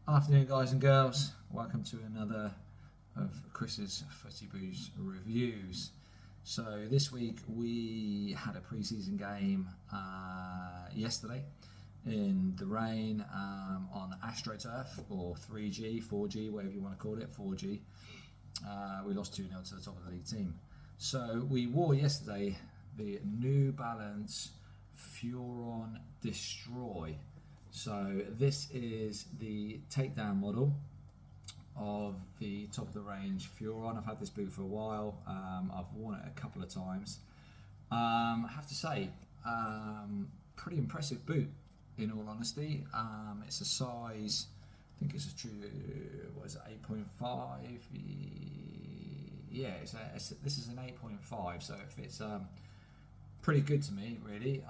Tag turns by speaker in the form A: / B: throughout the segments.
A: Afternoon, guys and girls. Welcome to another of Chris's Footy Booze reviews. So this week we had a pre-season game yesterday in the rain on AstroTurf, or 3G, 4G, whatever you want to call it, 4G. We lost 2-0 to the top of the league team. So we wore yesterday the New Balance Furon Destroy. So this is the takedown model of the top of the range Furon. I've had this boot for a while. I've worn it a couple of times. I have to say, pretty impressive boot in all honesty. It's a size, I think it's a true, what is it, 8.5? Yeah, this is an 8.5, so it fits pretty good to me, really.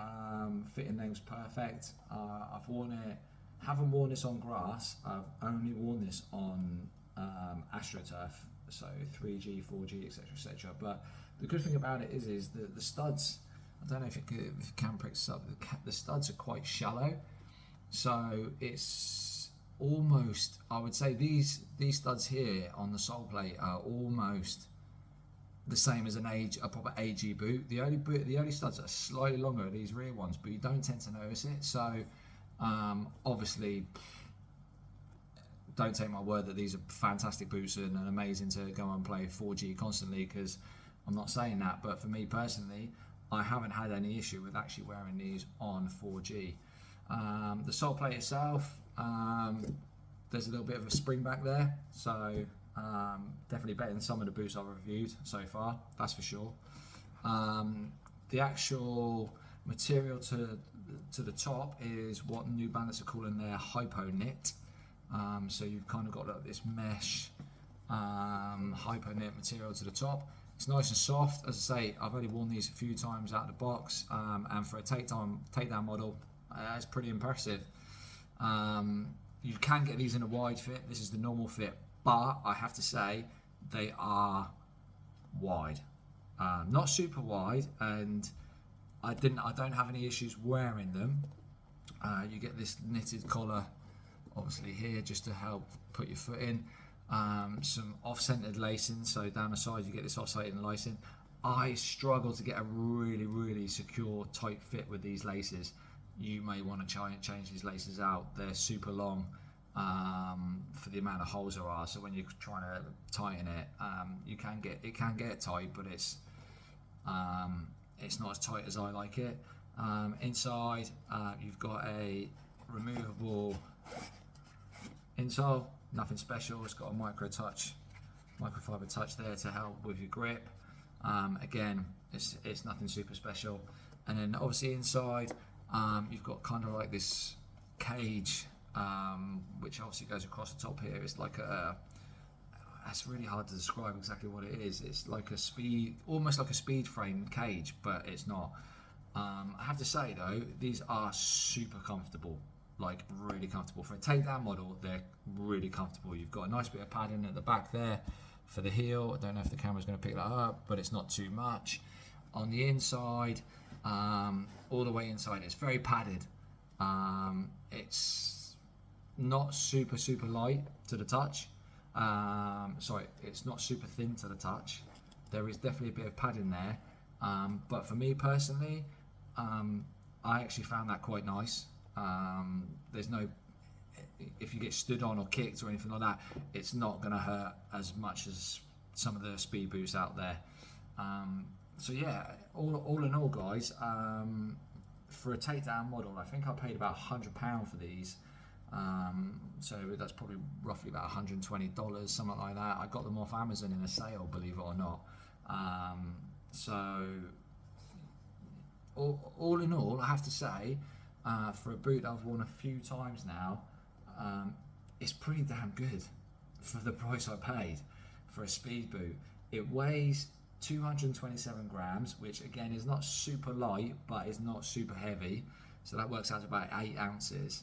A: Fitting length's perfect. I've worn it, haven't worn this on grass, I've only worn this on AstroTurf, so 3G, 4G, etc, etc. But the good thing about it is the studs, I don't know if you can pick this up, the studs are quite shallow, so it's almost, I would say these studs here on the sole plate are almost the same as a proper AG boot. The only studs that are slightly longer are these rear ones, but you don't tend to notice it. So obviously, don't take my word that these are fantastic boots and amazing to go and play 4G constantly, because I'm not saying that. But for me personally, I haven't had any issue with actually wearing these on 4G. The sole plate itself, there's a little bit of a spring back there, so definitely better than some of the boots I've reviewed so far, that's for sure. The actual material to the top is what New Balance are calling their hypo knit. So you've kind of got like this mesh hypo knit material to the top. It's nice and soft. As I say, I've only worn these a few times out of the box, and for a takedown model, it's pretty impressive. You can get these in a wide fit. This is the normal fit, but I have to say they are wide, not super wide, and I don't have any issues wearing them. You get this knitted collar obviously here just to help put your foot in, some off-centered lacing, so down the side you get this off-centered lacing. I struggle to get a really secure tight fit with these laces. You may want to try and change these laces out. They're super long for the amount of holes there are, so when you're trying to tighten it, it can get tight, but it's not as tight as I like it. Inside, you've got a removable insole, nothing special. It's got a microfiber touch there to help with your grip. Again, it's nothing super special. And then obviously inside, you've got kind of like this cage, which obviously goes across the top here. It's like it's really hard to describe exactly what it is. It's like almost like a speed frame cage, but it's not. I have to say though, these are super comfortable, like really comfortable. For a takedown model, they're really comfortable. You've got a nice bit of padding at the back there for the heel. I don't know if the camera's going to pick that up, but it's not too much. On the inside, all the way inside, it's very padded. It's not super light to the touch. Sorry, it's not super thin to the touch. There is definitely a bit of padding there, but for me personally, I actually found that quite nice. There's no, if you get stood on or kicked or anything like that, it's not going to hurt as much as some of the speed boots out there. So yeah, all in all, guys, for a takedown model, I think I paid about £100 for these. So that's probably roughly about $120, something like that. I got them off Amazon in a sale, believe it or not. So all in all, I have to say, for a boot I've worn a few times now, it's pretty damn good for the price I paid for a speed boot. It weighs 227 grams, which again is not super light, but is not super heavy, so that works out to about 8 ounces.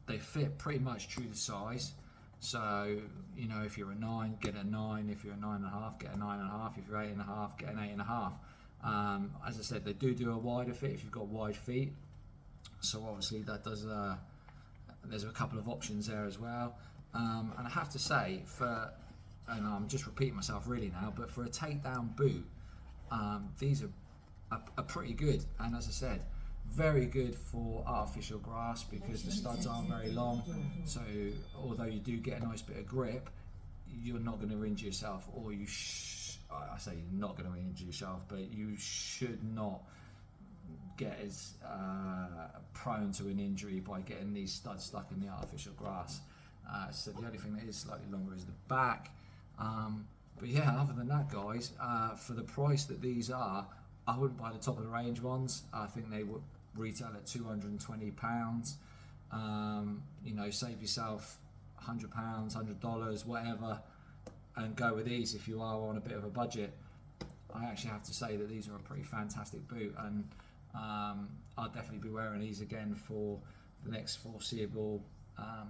A: They fit pretty much true to size, so you know, if you're a 9, get a 9. If you're a 9.5, get a 9.5. If you're 8.5, get an 8.5. As I said, they do a wider fit if you've got wide feet, so obviously that does There's a couple of options there as well, and I have to say, and I'm just repeating myself really now, but for a takedown boot, these are pretty good. And as I said, very good for artificial grass because the studs aren't very long. So although you do get a nice bit of grip, you're not going to injure yourself, or I say you're not going to injure yourself, but you should not get as prone to an injury by getting these studs stuck in the artificial grass. So the only thing that is slightly longer is the back. But yeah, other than that, guys, for the price that these are, I wouldn't buy the top of the range ones. I think they would retail at £220. You know, save yourself £100, $100, whatever, and go with these if you are on a bit of a budget. I actually have to say that these are a pretty fantastic boot, and I'll definitely be wearing these again for the next foreseeable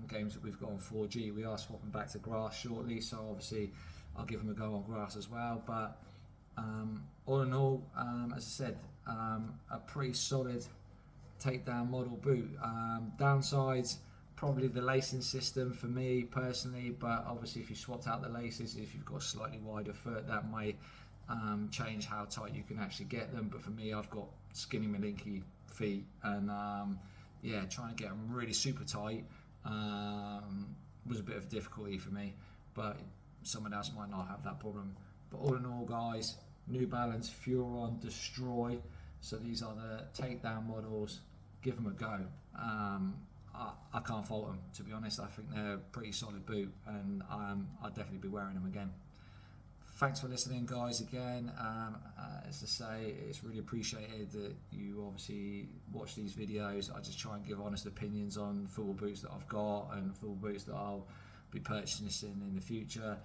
A: games that we've got on 4G. We are swapping back to grass shortly, so obviously I'll give them a go on grass as well. But all in all, as I said, a pretty solid takedown model boot. Downsides, probably the lacing system for me personally, but obviously if you swapped out the laces, if you've got a slightly wider foot, that might change how tight you can actually get them. But for me, I've got skinny malinky feet, and yeah, trying to get them really super tight was a bit of a difficulty for me, but someone else might not have that problem. But all in all, guys, New Balance Furon Destroy. So these are the takedown models. Give them a go. I can't fault them, to be honest. I think they're a pretty solid boot, and I'll definitely be wearing them again. Thanks for listening, guys, again. As I say, it's really appreciated that you obviously watch these videos. I just try and give honest opinions on football boots that I've got and football boots that I'll be purchasing in the future.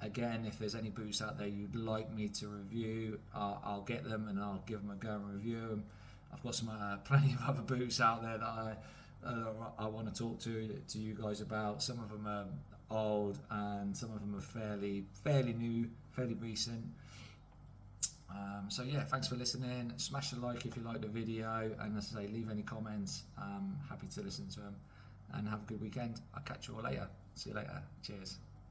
A: Again, if there's any boots out there you'd like me to review, I'll get them and I'll give them a go and review them. I've got some plenty of other boots out there that I want to talk to you guys about. Some of them are old and some of them are fairly new, fairly recent. So yeah, thanks for listening. Smash a like if you like the video, and as I say, leave any comments. Happy to listen to them, and have a good weekend. I'll catch you all later. See you later. Cheers.